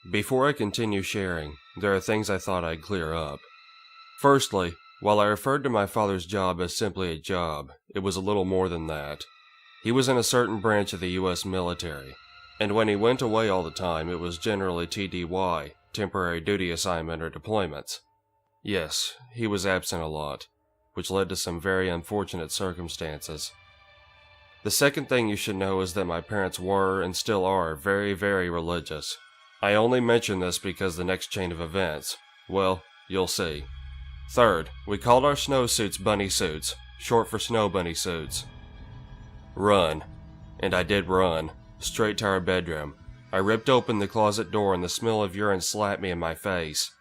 Before I continue sharing, there are things I thought I'd clear up. Firstly, while I referred to my father's job as simply a job, it was a little more than that. He was in a certain branch of the U.S. military, and when he went away all the time, it was generally TDY, temporary duty assignment or deployments. Yes, he was absent a lot, which led to some very unfortunate circumstances. The second thing you should know is that my parents were and still are very, very religious. I only mention this because the next chain of events, well, you'll see. Third, we called our snowsuits bunny suits, short for snow bunny suits. Run. And I did run, straight to our bedroom. I ripped open the closet door and the smell of urine slapped me in my face.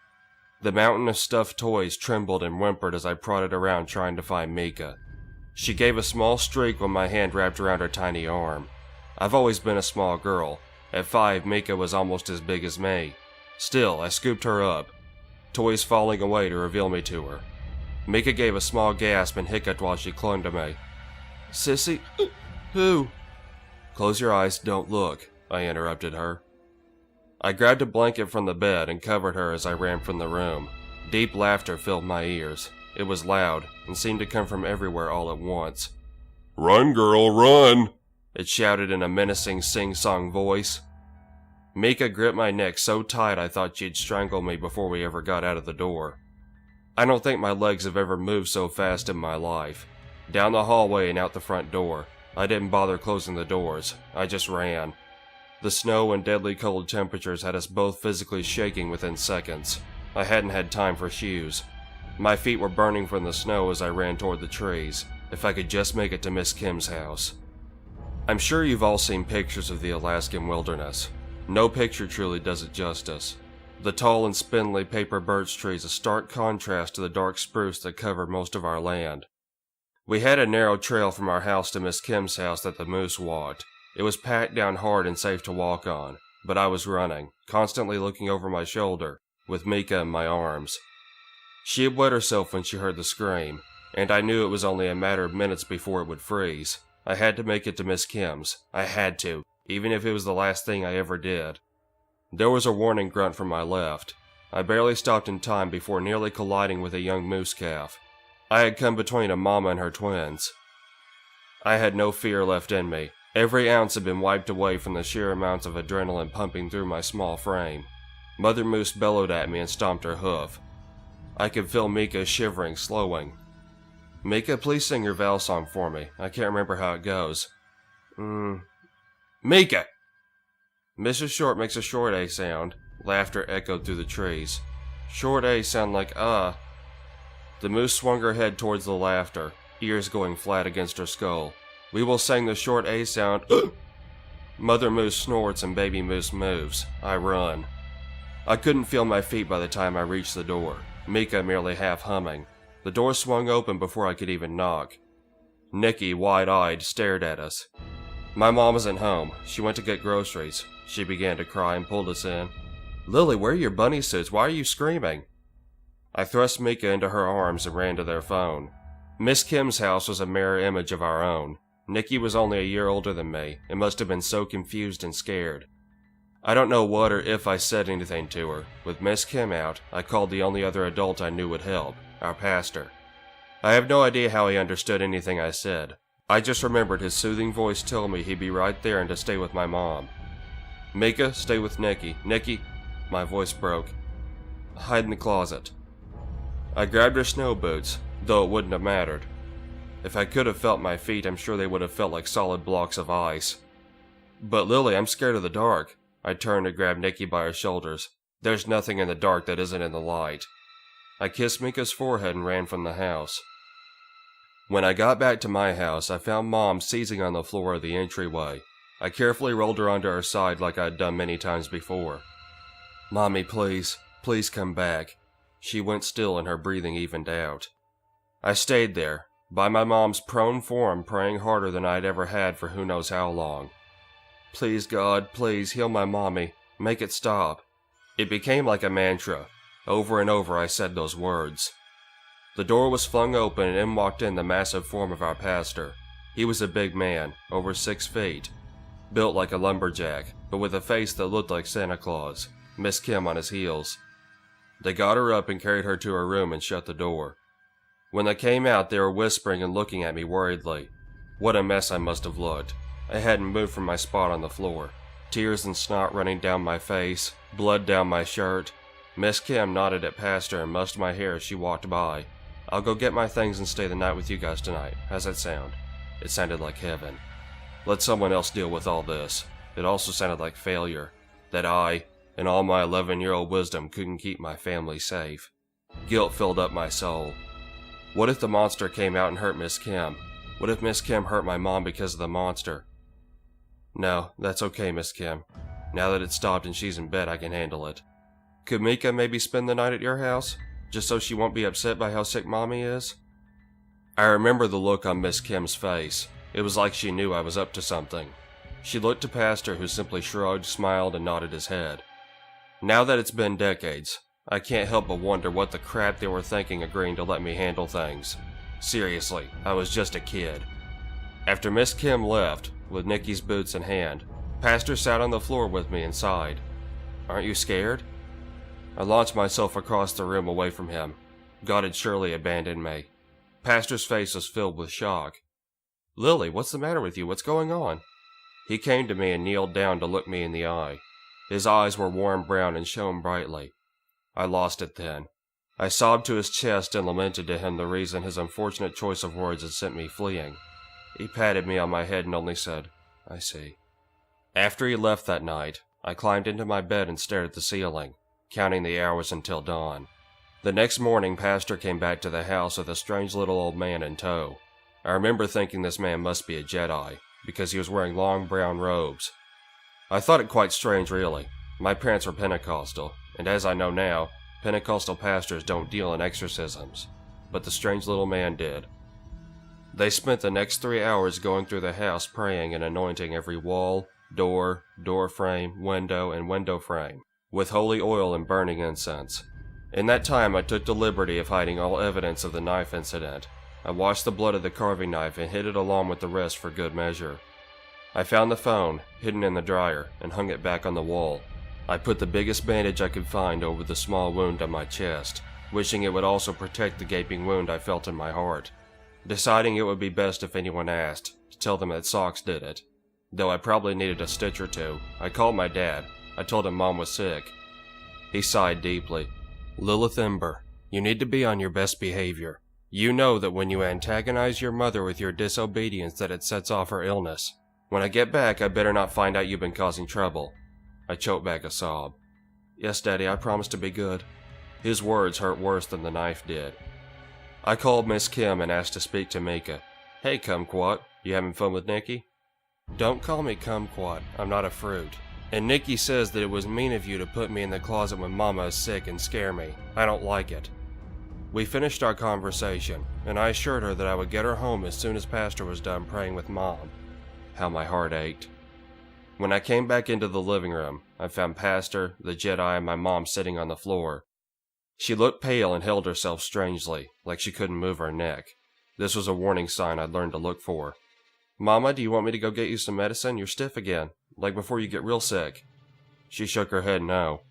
The mountain of stuffed toys trembled and whimpered as I prodded around trying to find Mika. She gave a small shriek when my hand wrapped around her tiny arm. I've always been a small girl. At 5, Mika was almost as big as me. Still, I scooped her up, toys falling away to reveal me to her. Mika gave a small gasp and hiccuped while she clung to me. Sissy? Who? Close your eyes, don't look, I interrupted her. I grabbed a blanket from the bed and covered her as I ran from the room. Deep laughter filled my ears. It was loud and seemed to come from everywhere all at once. Run, girl, run! It shouted in a menacing sing-song voice. Mika gripped my neck so tight I thought she'd strangle me before we ever got out of the door. I don't think my legs have ever moved so fast in my life. Down the hallway and out the front door. I didn't bother closing the doors. I just ran. The snow and deadly cold temperatures had us both physically shaking within seconds. I hadn't had time for shoes. My feet were burning from the snow as I ran toward the trees. If I could just make it to Miss Kim's house. I'm sure you've all seen pictures of the Alaskan wilderness. No picture truly does it justice. The tall and spindly paper birch trees a stark contrast to the dark spruce that covered most of our land. We had a narrow trail from our house to Miss Kim's house that the moose walked. It was packed down hard and safe to walk on, but I was running, constantly looking over my shoulder, with Mika in my arms. She had wet herself when she heard the scream, and I knew it was only a matter of minutes before it would freeze. I had to make it to Miss Kim's. I had to, even if it was the last thing I ever did. There was a warning grunt from my left. I barely stopped in time before nearly colliding with a young moose calf. I had come between a mama and her twins. I had no fear left in me. Every ounce had been wiped away from the sheer amounts of adrenaline pumping through my small frame. Mother Moose bellowed at me and stomped her hoof. I could feel Mika shivering, slowing. Mika, please sing your Val song for me. I can't remember how it goes. Mika! Mrs. Short makes a short A sound. Laughter echoed through the trees. Short A sound like The moose swung her head towards the laughter, ears going flat against her skull. We will sing the short A sound. Mother Moose snorts and baby moose moves. I run. I couldn't feel my feet by the time I reached the door. Mika merely half humming. The door swung open before I could even knock. Nikki, wide-eyed, stared at us. My mom isn't home. She went to get groceries. She began to cry and pulled us in. Lily, where are your bunny suits? Why are you screaming? I thrust Mika into her arms and ran to their phone. Miss Kim's house was a mirror image of our own. Nikki was only a year older than me and must have been so confused and scared. I don't know what or if I said anything to her. With Miss Kim out, I called the only other adult I knew would help, our pastor. I have no idea how he understood anything I said. I just remembered his soothing voice telling me he'd be right there and to stay with my mom. Mika, stay with Nikki. Nikki, my voice broke. Hide in the closet. I grabbed her snow boots, though it wouldn't have mattered. If I could have felt my feet, I'm sure they would have felt like solid blocks of ice. But Lily, I'm scared of the dark. I turned to grab Nikki by her shoulders. There's nothing in the dark that isn't in the light. I kissed Mika's forehead and ran from the house. When I got back to my house, I found Mom seizing on the floor of the entryway. I carefully rolled her onto her side like I'd done many times before. Mommy, please come back. She went still and her breathing evened out. I stayed there, by my mom's prone form, praying harder than I'd ever had for who knows how long. Please, God, please, heal my mommy. Make it stop. It became like a mantra. Over and over I said those words. The door was flung open and in walked in the massive form of our pastor. He was a big man, over 6 feet, built like a lumberjack, but with a face that looked like Santa Claus. Miss Kim on his heels. They got her up and carried her to her room and shut the door. When they came out, they were whispering and looking at me worriedly. What a mess I must have looked. I hadn't moved from my spot on the floor. Tears and snot running down my face, blood down my shirt. Miss Kim nodded at Pastor and mussed my hair as she walked by. I'll go get my things and stay the night with you guys tonight. How's that sound? It sounded like heaven. Let someone else deal with all this. It also sounded like failure. That I, in all my 11-year-old wisdom, couldn't keep my family safe. Guilt filled up my soul. What if the monster came out and hurt Miss Kim? What if Miss Kim hurt my mom because of the monster? No, that's okay, Miss Kim. Now that it's stopped and she's in bed, I can handle it. Could Mika maybe spend the night at your house? Just so she won't be upset by how sick Mommy is? I remember the look on Miss Kim's face. It was like she knew I was up to something. She looked to Pastor, who simply shrugged, smiled, and nodded his head. Now that it's been decades, I can't help but wonder what the crap they were thinking agreeing to let me handle things. Seriously, I was just a kid. After Miss Kim left, with Nikki's boots in hand, Pastor sat on the floor with me and sighed. Aren't you scared? I launched myself across the room away from him. God had surely abandoned me. Pastor's face was filled with shock. Lily, what's the matter with you? What's going on? He came to me and kneeled down to look me in the eye. His eyes were warm brown and shone brightly. I lost it then. I sobbed to his chest and lamented to him the reason his unfortunate choice of words had sent me fleeing. He patted me on my head and only said, I see. After he left that night, I climbed into my bed and stared at the ceiling, counting the hours until dawn. The next morning, Pastor came back to the house with a strange little old man in tow. I remember thinking this man must be a Jedi, because he was wearing long brown robes. I thought it quite strange, really. My parents were Pentecostal, and as I know now, Pentecostal pastors don't deal in exorcisms, but the strange little man did. They spent the next 3 hours going through the house praying and anointing every wall, door, door frame, window, and window frame with holy oil and burning incense. In that time, I took the liberty of hiding all evidence of the knife incident. I washed the blood of the carving knife and hid it along with the rest for good measure. I found the phone, hidden in the dryer, and hung it back on the wall. I put the biggest bandage I could find over the small wound on my chest, wishing it would also protect the gaping wound I felt in my heart. Deciding it would be best if anyone asked, to tell them that Socks did it. Though I probably needed a stitch or two, I called my dad. I told him Mom was sick. He sighed deeply. Lilith Ember, you need to be on your best behavior. You know that when you antagonize your mother with your disobedience that it sets off her illness. When I get back, I better not find out you've been causing trouble. I choked back a sob. Yes, Daddy, I promise to be good. His words hurt worse than the knife did. I called Miss Kim and asked to speak to Mika. Hey, Kumquat, you having fun with Nikki? Don't call me Kumquat, I'm not a fruit. And Nikki says that it was mean of you to put me in the closet when Mama is sick and scare me. I don't like it. We finished our conversation, and I assured her that I would get her home as soon as Pastor was done praying with Mom. How my heart ached. When I came back into the living room, I found Pastor, the Jedi, and my mom sitting on the floor. She looked pale and held herself strangely, like she couldn't move her neck. This was a warning sign I'd learned to look for. Mama, do you want me to go get you some medicine? You're stiff again, like before you get real sick. She shook her head no.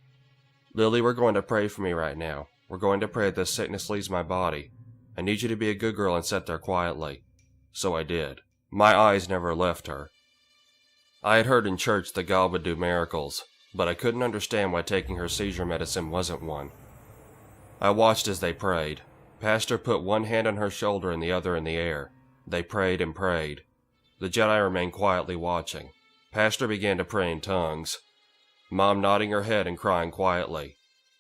Lily, we're going to pray for me right now. We're going to pray that this sickness leaves my body. I need you to be a good girl and sit there quietly. So I did. My eyes never left her. I had heard in church that God would do miracles, but I couldn't understand why taking her seizure medicine wasn't one. I watched as they prayed. Pastor put one hand on her shoulder and the other in the air. They prayed and prayed. The Jedi remained quietly watching. Pastor began to pray in tongues. Mom nodding her head and crying quietly.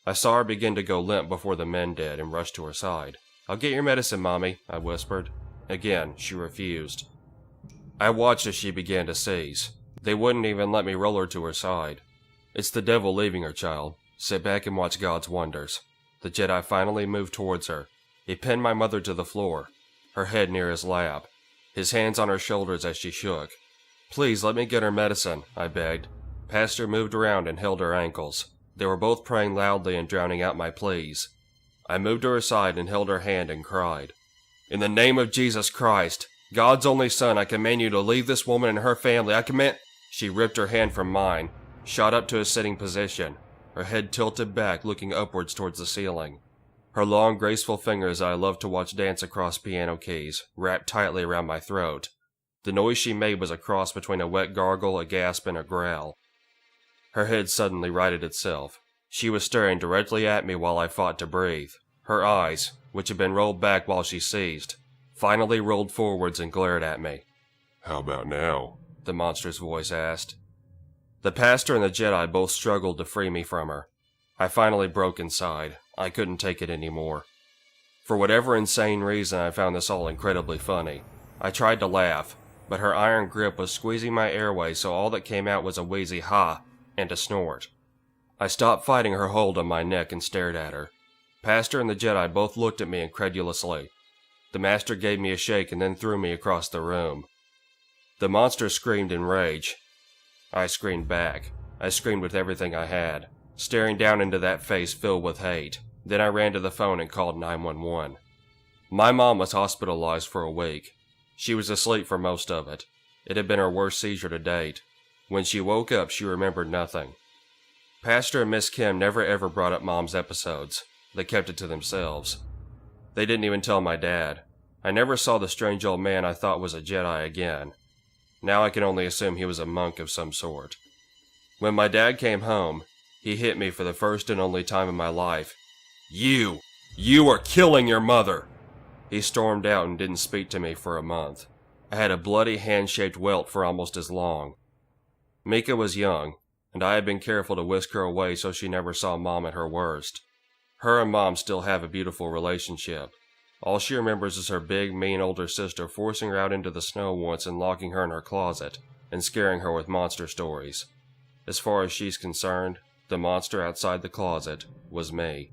I saw her begin to go limp before the men did and rushed to her side. I'll get your medicine, Mommy, I whispered. Again, she refused. I watched as she began to seize. They wouldn't even let me roll her to her side. It's the devil leaving her, child. Sit back and watch God's wonders. The Jedi finally moved towards her. He pinned my mother to the floor, her head near his lap, his hands on her shoulders as she shook. Please let me get her medicine, I begged. Pastor moved around and held her ankles. They were both praying loudly and drowning out my pleas. I moved to her side and held her hand and cried. In the name of Jesus Christ, God's only Son, I command you to leave this woman and her family. I command... She ripped her hand from mine, shot up to a sitting position. her head tilted back looking upwards towards the ceiling. Her long, graceful fingers that I loved to watch dance across piano keys, wrapped tightly around my throat. The noise she made was a cross between a wet gargle, a gasp, and a growl. Her head suddenly righted itself. She was staring directly at me while I fought to breathe. Her eyes, which had been rolled back while she seized, finally rolled forwards and glared at me. "How about now?" the monstrous voice asked. The pastor and the Jedi both struggled to free me from her. I finally broke inside. I couldn't take it anymore. For whatever insane reason, I found this all incredibly funny. I tried to laugh, but her iron grip was squeezing my airways, so all that came out was a wheezy ha and a snort. I stopped fighting her hold on my neck and stared at her. Pastor and the Jedi both looked at me incredulously. The master gave me a shake and then threw me across the room. The monster screamed in rage. I screamed back. I screamed with everything I had, staring down into that face filled with hate. Then I ran to the phone and called 911. My mom was hospitalized for a week. She was asleep for most of it. It had been her worst seizure to date. When she woke up, she remembered nothing. Pastor and Miss Kim never ever brought up Mom's episodes. They kept it to themselves. They didn't even tell my dad. I never saw the strange old man I thought was a Jedi again. Now I can only assume he was a monk of some sort. When my dad came home, he hit me for the first and only time in my life. You are killing your mother! He stormed out and didn't speak to me for a month. I had a bloody hand-shaped welt for almost as long. Mika was young, and I had been careful to whisk her away so she never saw Mom at her worst. Her and Mom still have a beautiful relationship. All she remembers is her big, mean older sister forcing her out into the snow once and locking her in her closet, and scaring her with monster stories. As far as she's concerned, the monster outside the closet was me.